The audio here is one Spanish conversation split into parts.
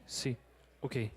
Sí, ok.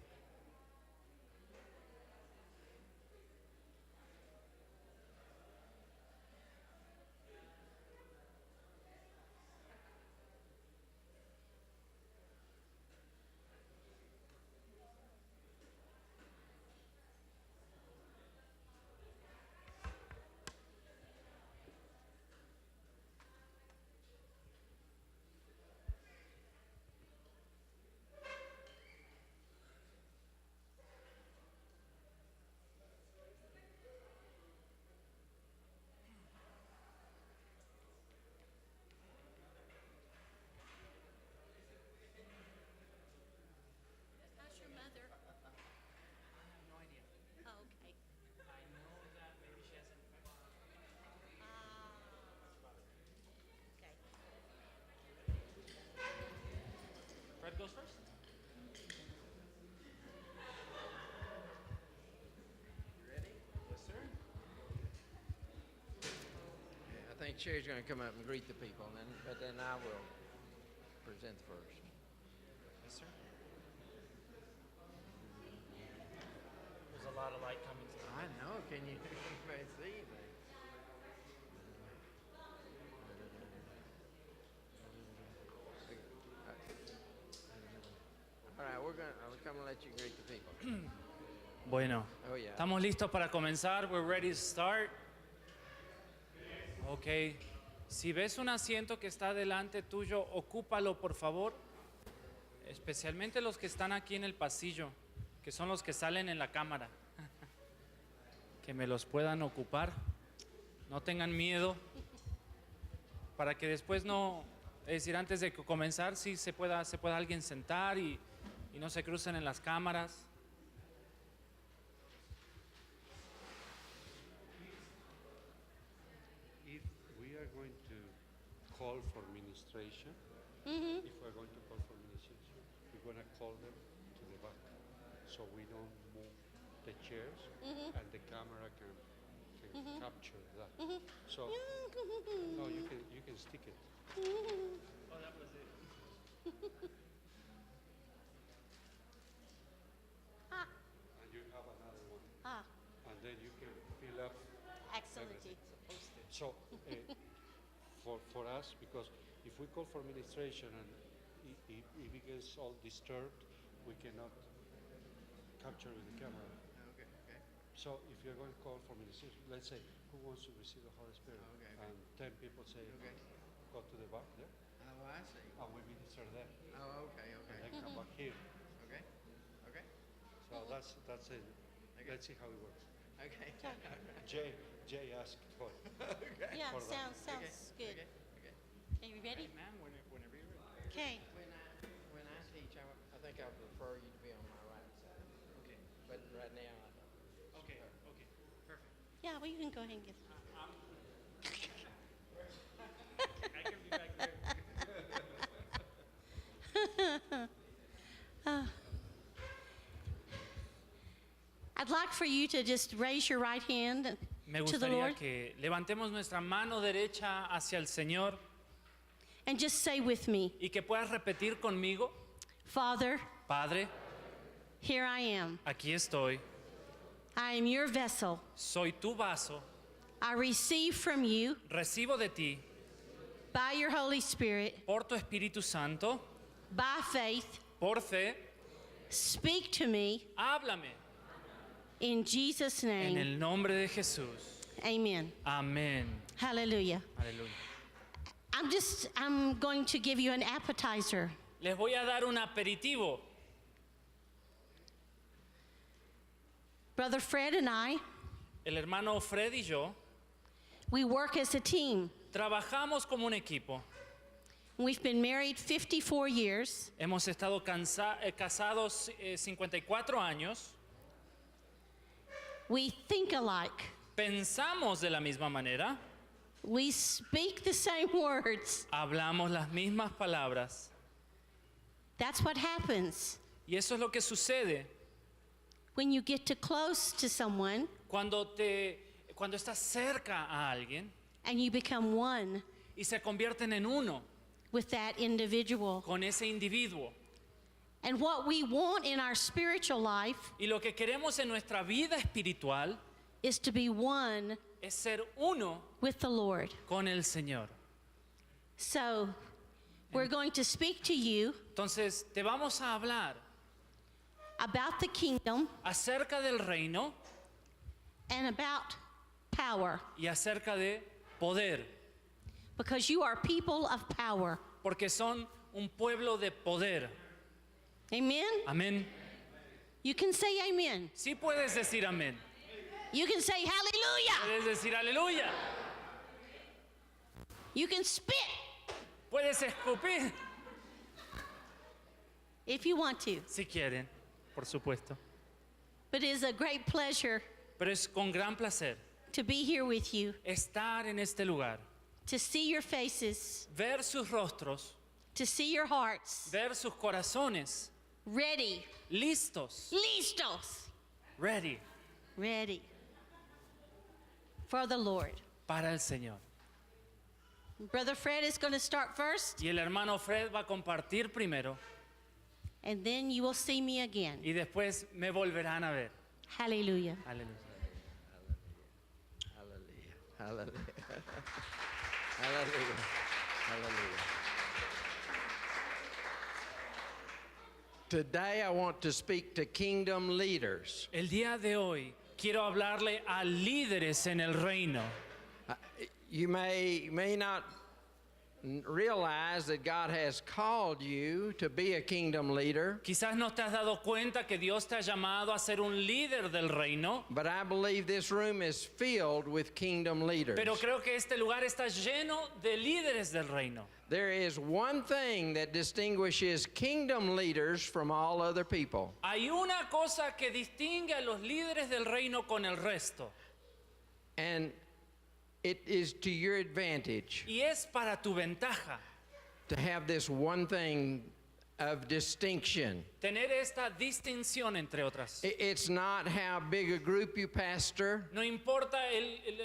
How's your mother? I have no idea. Oh, okay. I know that maybe she has an infection. Okay. Fred goes first. Yes, sir. I think Sherry's going to come up and greet the people, but then I will present first. Yes, sir. There's a lot of light coming through. I know. Can you see me? All right, I'm going to let you greet the people. Bueno, Oh, yeah. estamos listos para comenzar. We're ready to start. Ok. Si ves un asiento que está delante tuyo, ocúpalo, por favor. Especialmente los que están aquí en el pasillo, que son los que salen en la cámara. Que me los puedan ocupar. No tengan miedo. Para que después no, es decir, antes de comenzar, sí se pueda alguien sentar y no se crucen en las cámaras. If we are going to call for ministration, if we're going to call for ministration, we're going to call them to the back, so we don't move the chairs, and the camera can capture that. So, no, you can stick it. Oh, that was it. And you have another one, and then you can fill up. Excellent. So, for us, because if we call for administration and if it gets all disturbed, we cannot capture with the camera. Okay. So, if you're going to call for administration, let's say, who wants to receive the Holy Spirit? Okay. And 10 people say, Okay. go to the back there, Oh, I see. and we minister there, Oh, okay. and then come back here. Okay. So that's it. Let's see how it works. Okay. Jay asked for it. Yeah, For that. sounds good. Okay. Okay, you ready? Ma'am, whenever you're ready. Okay. When I teach, I think I prefer you to be on my right side. Okay. But right now, I don't. Okay, perfect. Yeah, well, you can go ahead and get. I can be back there. I'd like for you to just raise your right hand Me to the gustaría Lord que levantemos nuestra mano derecha hacia el Señor and just say with me, y que puedas repetir conmigo, Father, Padre, here I am. aquí estoy, I am your vessel. soy tu vaso, I receive from you recibo de ti, by your Holy Spirit, por tu Espíritu Santo, by faith. por fe, Speak to me háblame in Jesus' en name. el nombre de Jesús. Amen. Amén. Hallelujah. Aleluya. I'm going to give you an appetizer. Les voy a dar un aperitivo. Brother Fred and I, El hermano Fred y yo we work as a team. trabajamos como un equipo. We've been married 54 years. Hemos estado casados 54 años. We think alike. Pensamos de la misma manera. We speak the same words. Hablamos las mismas palabras. That's what happens Y eso es lo que sucede when you get too close to someone cuando estás cerca a alguien and you become one y se convierten en uno with that individual. con ese individuo. And what we want in our spiritual life Y lo que queremos en nuestra vida espiritual is to be one es ser uno with the Lord. con el Señor. So, we're going to speak to you Entonces, te vamos a hablar about the kingdom acerca del reino and about power, y acerca de poder, because you are people of power. porque son un pueblo de poder. Amen? Amén. You can say amen. Sí puedes decir amén. You can say hallelujah. Puedes decir aleluya. You can spit Puedes escupir if you want to. si quieren, por supuesto. But it is a great pleasure Pero es con gran placer to be here with you, estar en este lugar, to see your faces, ver sus rostros, to see your hearts ver sus corazones ready, listos, listos, ready ready for the Lord. para el Señor. Brother Fred is going to start first, Y el hermano Fred va a compartir primero and then you will see me again. y después me volverán a ver. Hallelujah. Aleluya. Hallelujah. Hallelujah. Hallelujah. Hallelujah. Today I want to speak to kingdom leaders. El día de hoy quiero hablarle a líderes en el reino. You may not realize that God has called you to be a kingdom leader, Quizás no te has dado cuenta que Dios te ha llamado a ser un líder del reino, but I believe this room is filled with kingdom leaders. pero creo que este lugar está lleno de líderes del reino. There is one thing that distinguishes kingdom leaders from all other people, Hay una cosa que distingue a los líderes del reino con el resto, and it is to your advantage y es para tu ventaja to have this one thing of distinction. tener esta distinción entre otras. It's not how big a group you pastor. No importa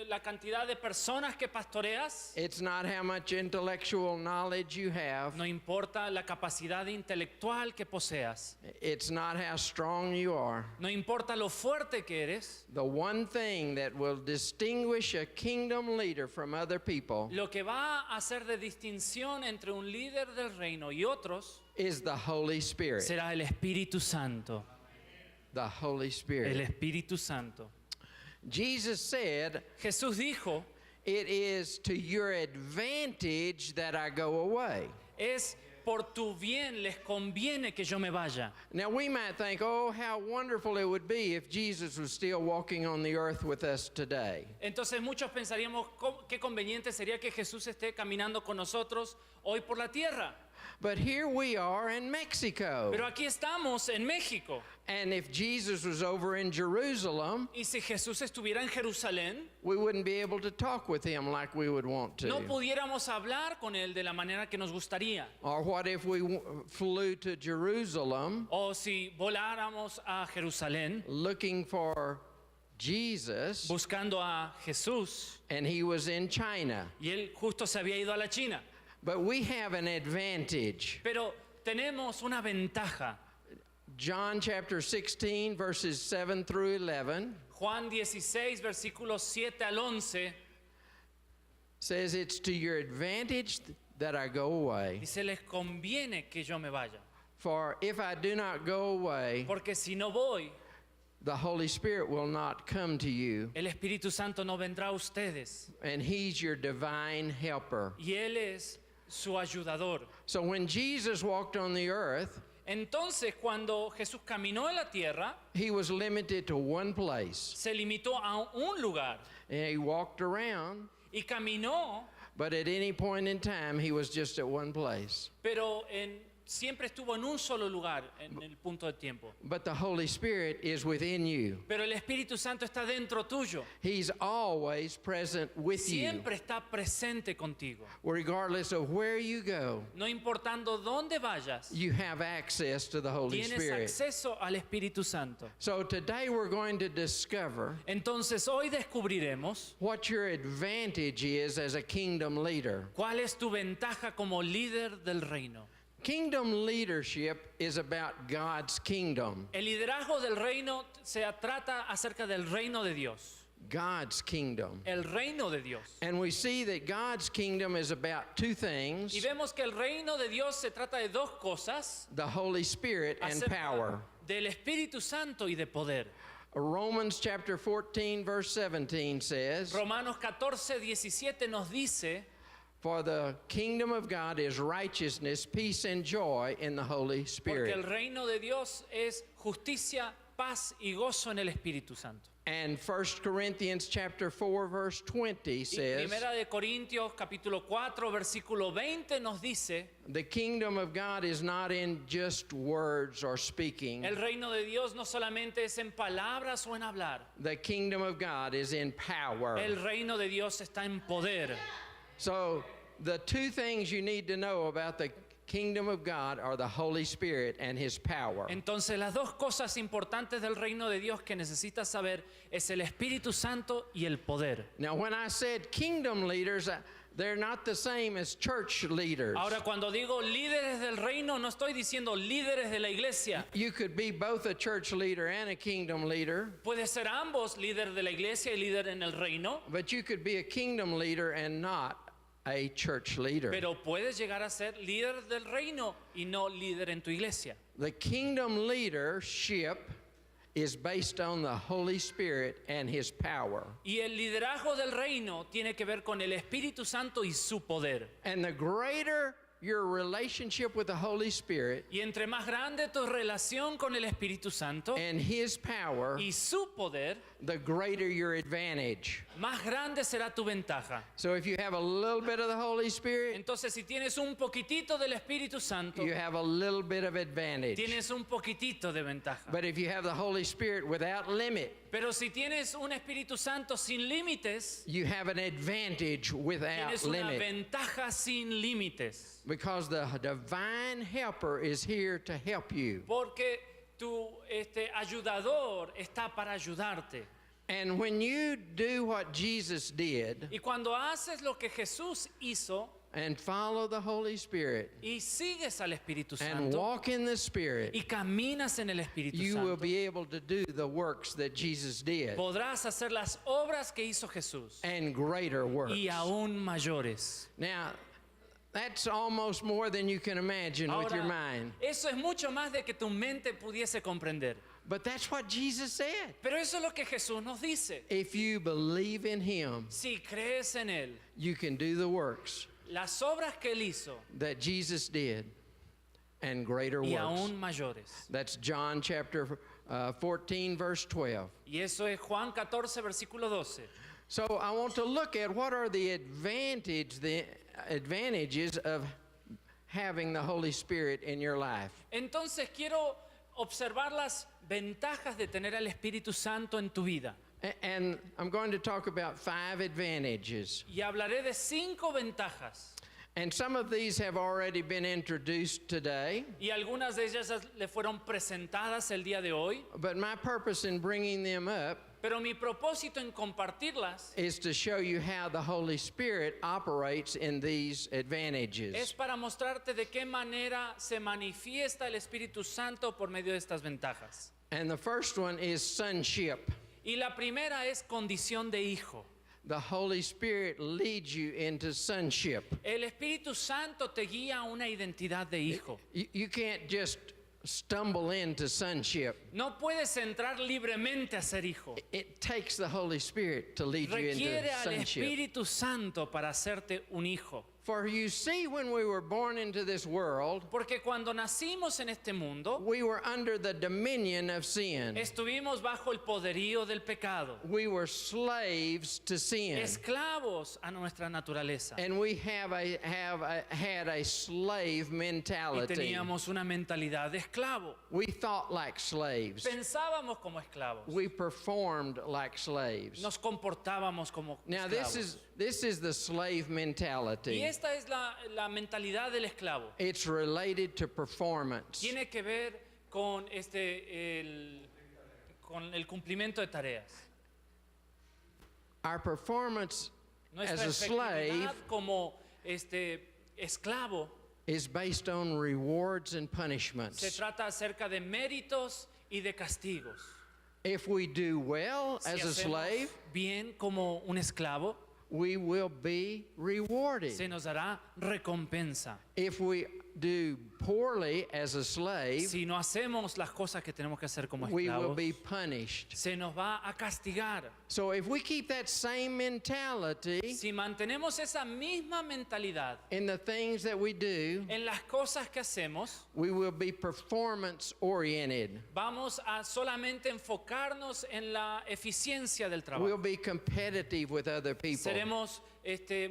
la cantidad de personas que pastoreas, It's not how much intellectual knowledge you have. no importa la capacidad intelectual que poseas, It's not how strong you are. no importa lo fuerte que eres, The one thing that will distinguish a kingdom leader from other people lo que va a hacer de distinción entre un líder del reino y otros is the Holy Spirit. será el Espíritu Santo. The Holy El Spirit. Espíritu Santo. Jesus said, Jesús dijo, "It is to your advantage that I go away." es por tu bien, les conviene que yo me vaya. Now we might think, oh, how wonderful it would be if Jesus was still walking on the earth with us today. Entonces muchos pensaríamos qué conveniente sería que Jesús esté caminando con nosotros hoy por la tierra. But here we are in Mexico. Pero aquí estamos en México. And if Jesus was over in Jerusalem, Y si Jesús estuviera en Jerusalén, we wouldn't be able to talk with him like we would want to. no pudiéramos hablar con él de la manera que nos gustaría. Or what if we flew to Jerusalem O si voláramos a Jerusalén looking for Jesus buscando a Jesús and he was in China? y él justo se había ido a la China. But we have an advantage. Pero tenemos una ventaja. John chapter 16, verses 7 through 11 Juan 16, versículos 7 al 11, says, "It's to your advantage that I go away. dice, les conviene que yo me vaya. For if I do not go away, Porque si no voy, the Holy Spirit will not come to you, el Espíritu Santo no vendrá a ustedes. and he's your divine helper." Y Él es su ayudador. So when Jesus walked on the earth, Entonces, cuando Jesús caminó en la tierra, he was limited to one place. se limitó a un lugar And he walked around, y caminó, but at any point in time, he was just at one place. pero siempre estuvo en un solo lugar en el punto de tiempo. But the Holy Spirit is within you. Pero el Espíritu Santo está dentro tuyo. He's always present with you, Siempre está presente contigo. regardless of where you go. No importando dónde vayas, You have access to the Holy tienes Spirit. acceso al Espíritu Santo. So today we're going to discover Entonces hoy descubriremos what your advantage is as a kingdom leader. cuál es tu ventaja como líder del reino. Kingdom leadership is about God's kingdom. El liderazgo del reino se trata acerca del reino de Dios. God's kingdom. El reino de Dios. And we see that God's kingdom is about two things: Y vemos que el reino de Dios se trata de dos cosas. the Holy Spirit and Acerca power. del Espíritu Santo y de poder. Romans chapter 14, verse 17 says, Romanos 14:17 nos dice, "For the kingdom of God is righteousness, peace, and joy in the Holy porque el Spirit." reino de Dios es justicia, paz y gozo en el Espíritu Santo. And 1 Corinthians chapter 4, verse 20 Y says, Primera de Corintios capítulo 4 versículo 20 nos dice, "The kingdom of God is not in just words or speaking. el reino de Dios no solamente es en palabras o en hablar. The kingdom of God is in power." El reino de Dios está en poder. So, the two things you need to know about the kingdom of God are the Holy Spirit and His power. Entonces las dos cosas importantes del reino de Dios que necesitas saber es el Espíritu Santo y el poder. Now, when I said kingdom leaders, they're not the same as church leaders. Ahora, cuando digo líderes del reino, no estoy diciendo líderes de la iglesia. You could be both a church leader and a kingdom leader, Puede ser ambos, líder de la iglesia y líder en el reino, but you could be a kingdom leader and not a church leader. pero puedes llegar a ser líder del reino y no líder en tu iglesia. The kingdom leadership is based on the Holy Spirit and His power. Y el liderazgo del reino tiene que ver con el Espíritu Santo y su poder. And the greater your relationship with the Holy Spirit Y entre más grande tu relación con el Espíritu Santo and His power, y su poder, the greater your advantage. más grande será tu ventaja. So if you have a little bit of the Holy Spirit, Entonces, si tienes un poquitito del Espíritu Santo, you have a little bit of advantage. tienes un poquitito de ventaja. But if you have the Holy Spirit without limit, Pero si tienes un Espíritu Santo sin límites, you have an advantage without tienes una limit. ventaja sin límites. Because the divine helper is here to help you. Porque tu ayudador está para ayudarte. And when you do what Jesus did Y cuando haces lo que Jesús hizo and follow the Holy Spirit y sigues al Espíritu and Santo walk in the Spirit, y caminas en el Espíritu you will Santo, be able to do the works that Jesus did podrás hacer las obras que hizo Jesús and greater works. y aún mayores. Now, that's almost more than you can imagine with your Ahora, mind. eso es mucho más de que tu mente pudiese comprender. But that's what Jesus said. Pero eso es lo que Jesús nos dice. If you believe in Him, Si crees en Él, you can do the works las obras que Él hizo that Jesus did and greater y works. aún mayores. That's John chapter 14, verse 12. Y eso es Juan 14, versículo 12. So I want to look at what are the advantages of having the Holy Spirit in your life. Entonces quiero observar las ventajas de tener al Espíritu Santo en tu vida. And I'm going to talk about 5 advantages. Y hablaré de 5 ventajas. And some of these have already been introduced today. Y algunas de ellas le fueron presentadas el día de hoy. But my purpose in bringing them up Pero mi propósito en compartirlas is to show you how the Holy Spirit operates in these advantages. es para mostrarte de qué manera se manifiesta el Espíritu Santo por medio de estas ventajas. And the first one is sonship. Y la primera es condición de hijo. The Holy Spirit leads you into sonship. El Espíritu Santo te guía a una identidad de hijo. You can't just stumble into sonship. No puedes entrar libremente a ser hijo. It takes the Holy Spirit to lead you Requiere into al sonship. Espíritu Santo para hacerte un hijo. For you see, when we were born into this world, Porque cuando nacimos en este mundo, we were under the dominion of sin. estuvimos bajo el poderío del pecado, We were slaves to sin. esclavos a nuestra naturaleza. And we had a slave Y mentality. teníamos una mentalidad de esclavo. We thought like slaves. Pensábamos como esclavos. We performed like slaves. Nos comportábamos como Now esclavos. this is the slave Y mentality. esta es la mentalidad del esclavo. It's related to performance. Tiene que ver con con el cumplimiento de tareas. Our performance Nuestra as a slave efectividad como esclavo is based on rewards and Se punishments. trata acerca de méritos y de castigos. If we do well Si as a hacemos slave, bien como un esclavo, we will be rewarded. se nos dará recompensa. If we do poorly as a slave, Si no hacemos las cosas que tenemos que hacer como we will esclavos, be punished. se nos va a castigar. So if we keep that same mentality Si mantenemos esa misma mentalidad in the things that we do, en las cosas que hacemos, we will be performance oriented. vamos a solamente enfocarnos en la eficiencia del We'll trabajo. be competitive with other people. Seremos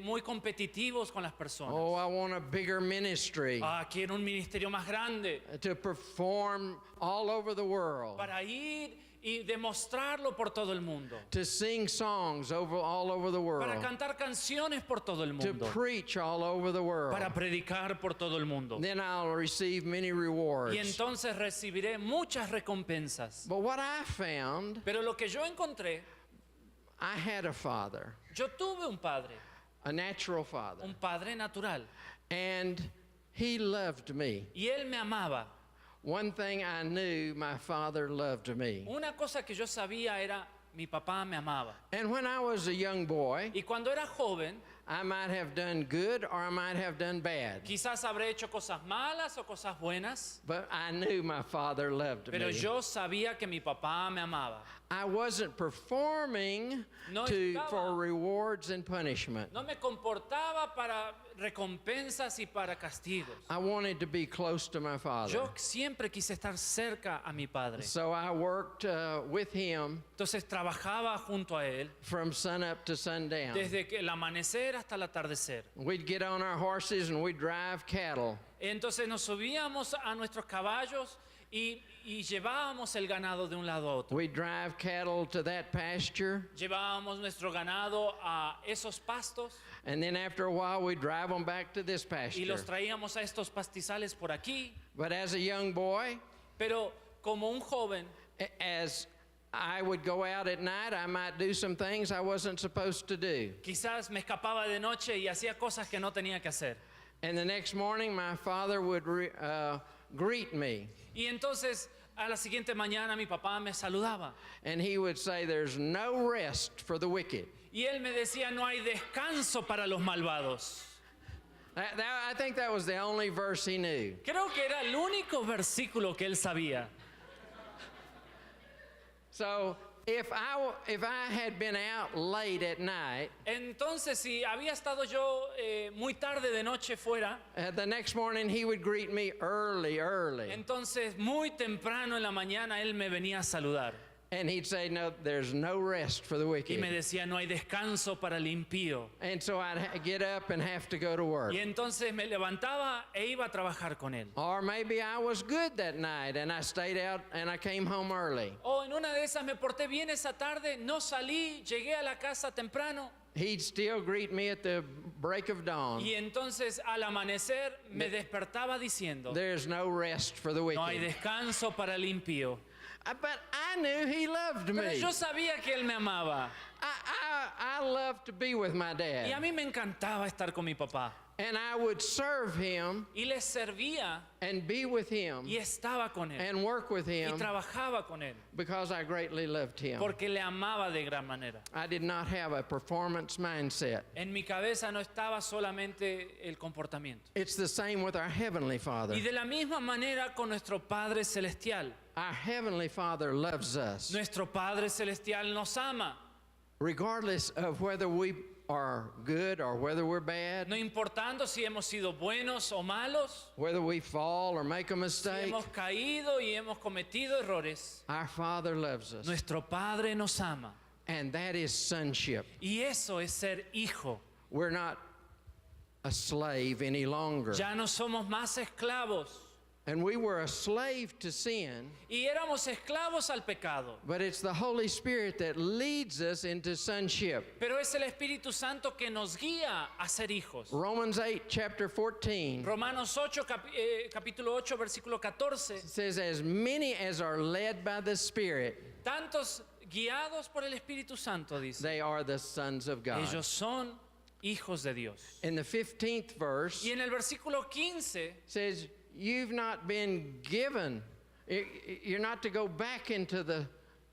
muy competitivos con las personas. Oh, I want a bigger ministry Quiero un ministerio más grande to perform all over the world, para ir y demostrarlo por todo el mundo, to sing songs all over the para world, cantar canciones por todo el to mundo, preach all over the world. para predicar por todo el mundo. Then I'll receive many Y rewards. entonces recibiré muchas recompensas. But what I found, Pero lo que yo encontré, I had a father, yo tuve un padre, a natural father, un padre natural, and he loved me. y él me amaba. One thing I knew, my father loved me. Una cosa que yo sabía era, mi papá me amaba. And when I was a young boy, Y cuando era joven, I might have done good or I might have done bad. quizás habré hecho cosas malas o cosas buenas, But I knew my father loved pero me. yo sabía que mi papá me amaba. I wasn't performing No for estaba- rewards and punishment. No me comportaba para recompensas y para castigos. I wanted to be close to my father. Yo siempre quise estar cerca a mi padre. So I worked with him Entonces trabajaba junto a él from sunup to sundown. desde que el amanecer hasta el atardecer. We'd get on our horses and we'd drive cattle. Entonces nos subíamos a nuestros caballos y llevábamos el ganado de un lado a otro. We'd drive cattle to that pasture, Llevábamos nuestro ganado a esos pastos and then after a while we'd drive them back to this y pasture. los traíamos a estos pastizales por aquí. But as a young boy, Pero como un joven, as I would go out at night, I might do some things I wasn't supposed to do. quizás me escapaba de noche y hacía cosas que no tenía que hacer. And the next morning, my father would greet me, Y entonces a la siguiente mañana mi papá me saludaba and he would say, "There's no rest for the wicked." y él me decía, no hay descanso para los malvados. I think that was the only verse he knew. Creo que era el único versículo que él sabía. So if I had been out late at night, Entonces, si había estado yo muy tarde de noche fuera, the next morning he would greet me early. entonces muy temprano en la mañana él me venía a saludar And he'd say, "No, there's no rest for the y me wicked." decía, no hay descanso para el impío. And so I'd get up and have to go to work. Y entonces me levantaba e iba a trabajar con él. Or maybe I was good that night and I stayed out and I came home early. O en una de esas me porté bien esa tarde, no salí, llegué a la casa temprano He'd still greet me at the break of dawn. y entonces al amanecer me despertaba diciendo, There's no rest for the no hay wicked. descanso para el impío. But I knew he loved Pero me. yo sabía que él me amaba I loved to be with my y a dad. mí me encantaba estar con mi papá. And I would serve him Y le servía and be with him y estaba con él and work with y him trabajaba con él because I greatly loved him. porque le amaba de gran manera. I did not have a performance mindset. En mi cabeza no estaba solamente el comportamiento. It's the same with our Heavenly Father. Y de la misma manera con nuestro Padre Celestial. Our Heavenly Father loves us Nuestro Padre Celestial nos ama, regardless of whether we are good or whether we're bad, no importando si hemos sido buenos o malos, whether we fall or make a si mistake. hemos caído y hemos cometido errores. Our Father loves us. Nuestro Padre nos ama. And that is sonship. Y eso es ser hijo. We're not a slave any longer. Ya no somos más esclavos. And we were a slave to sin, Y éramos esclavos al pecado. but it's the Holy Spirit that leads us into sonship. Pero es el Espíritu Santo que nos guía a ser hijos. Romans 8, chapter 14 Romanos 8, capítulo 8, versículo 14. says, "As many as are led by the Spirit, Tantos guiados por el Espíritu Santo, dice. they are the sons of God." Ellos son hijos de Dios. In the 15th verse, Y en el versículo 15 says, you've not been given, you're not to go back into the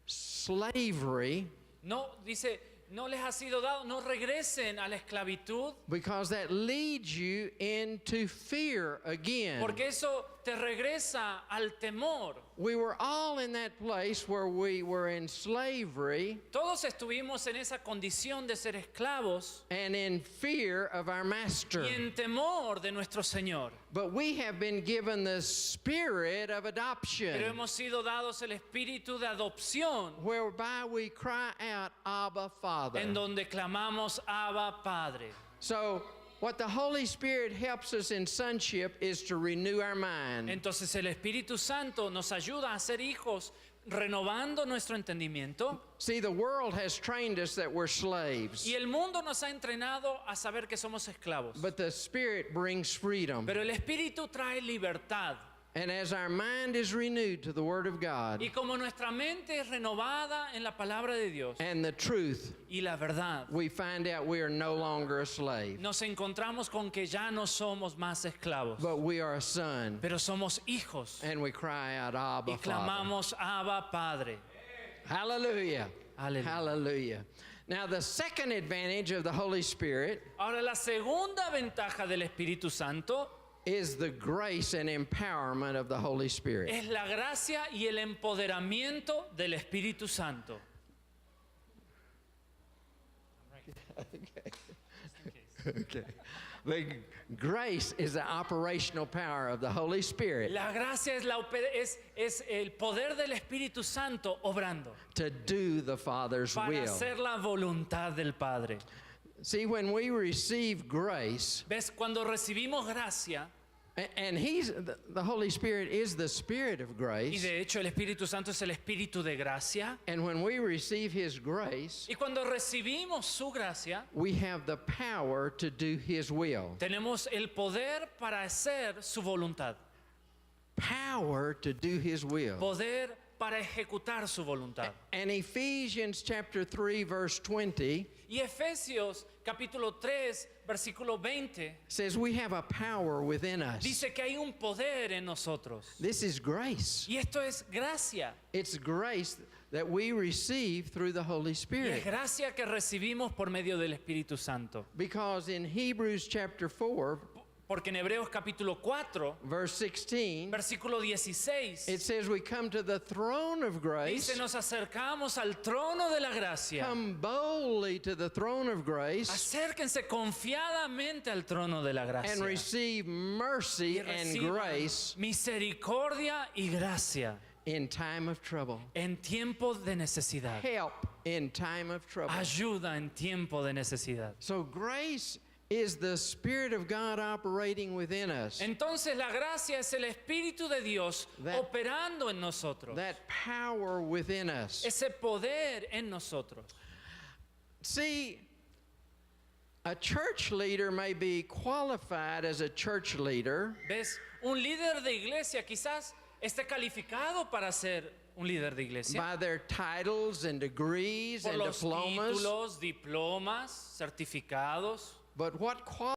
slavery, no dice, no les ha sido dado, no regresen a la esclavitud, because that leads you into fear again. porque eso te regresa al temor. We were all in that place where we were in slavery Todos estuvimos en esa condición de ser esclavos and in fear of our master. y en temor de nuestro Señor. But we have been given the spirit of Pero adoption, hemos sido dados el espíritu de adopción, whereby we cry out, Abba, Father. en donde clamamos Abba Padre. So, what the Holy Spirit helps us in sonship is to renew our mind. Entonces el Espíritu Santo nos ayuda a ser hijos, renovando nuestro entendimiento. See, the world has trained us that we're slaves, Y el mundo nos ha entrenado a saber que somos esclavos. but the Spirit brings freedom. Pero el Espíritu trae libertad. And as our mind is renewed to the Word of God Y como nuestra mente es renovada en la palabra de Dios and the truth, y la verdad, we find out we are no longer a slave, nos encontramos con que ya no somos más esclavos, but we are a son. pero somos hijos. And we cry out, Abba, Y Father. clamamos Abba Padre. Hallelujah. Aleluya. Hallelujah. Now, the second advantage of the Holy Spirit Ahora, la segunda ventaja del Espíritu Santo is the grace and empowerment of the Holy Spirit. es la gracia y el empoderamiento del Espíritu Santo. Okay. The grace is the operational power of the Holy Spirit La gracia es el poder del Espíritu Santo obrando to do the Father's para will. hacer la voluntad del Padre. See, when we receive grace, ¿Ves? Cuando recibimos gracia, and the Holy Spirit is the Spirit of y grace, de hecho el Espíritu Santo es el Espíritu de gracia, and when we receive His grace, y cuando recibimos su gracia, we have the power to do His will. tenemos el poder para hacer su voluntad, Power to do His will. poder para ejecutar su voluntad. And Ephesians chapter 3 verse 20 Y Efesios capítulo 3, versículo 20, says we have a power within us. dice que hay un poder en nosotros. This is grace. Y esto es gracia. It's grace that we receive through the Holy Y es Spirit. gracia que recibimos por medio del Espíritu Santo. Because in Hebrews chapter 4 Porque en Hebreos capítulo 4, verse 16 versículo 16, it says we come to the throne of grace, dice, nos acercamos al trono de la gracia. come boldly to the throne of grace Acérquense confiadamente al trono de la and gracia. receive mercy Y and reciban grace misericordia y gracia in time of trouble. en tiempo de necesidad. Help in time of trouble. Ayuda en tiempo de necesidad. So grace is the Spirit of God operating within us. Entonces la gracia es el Espíritu de Dios That- operando en nosotros. That power within us. Ese poder en nosotros. See, a church leader may be qualified as a church leader ¿Ves? Un líder de iglesia quizás esté calificado para ser un líder de iglesia by their titles and degrees por and los diplomas. títulos, diplomas, certificados. But what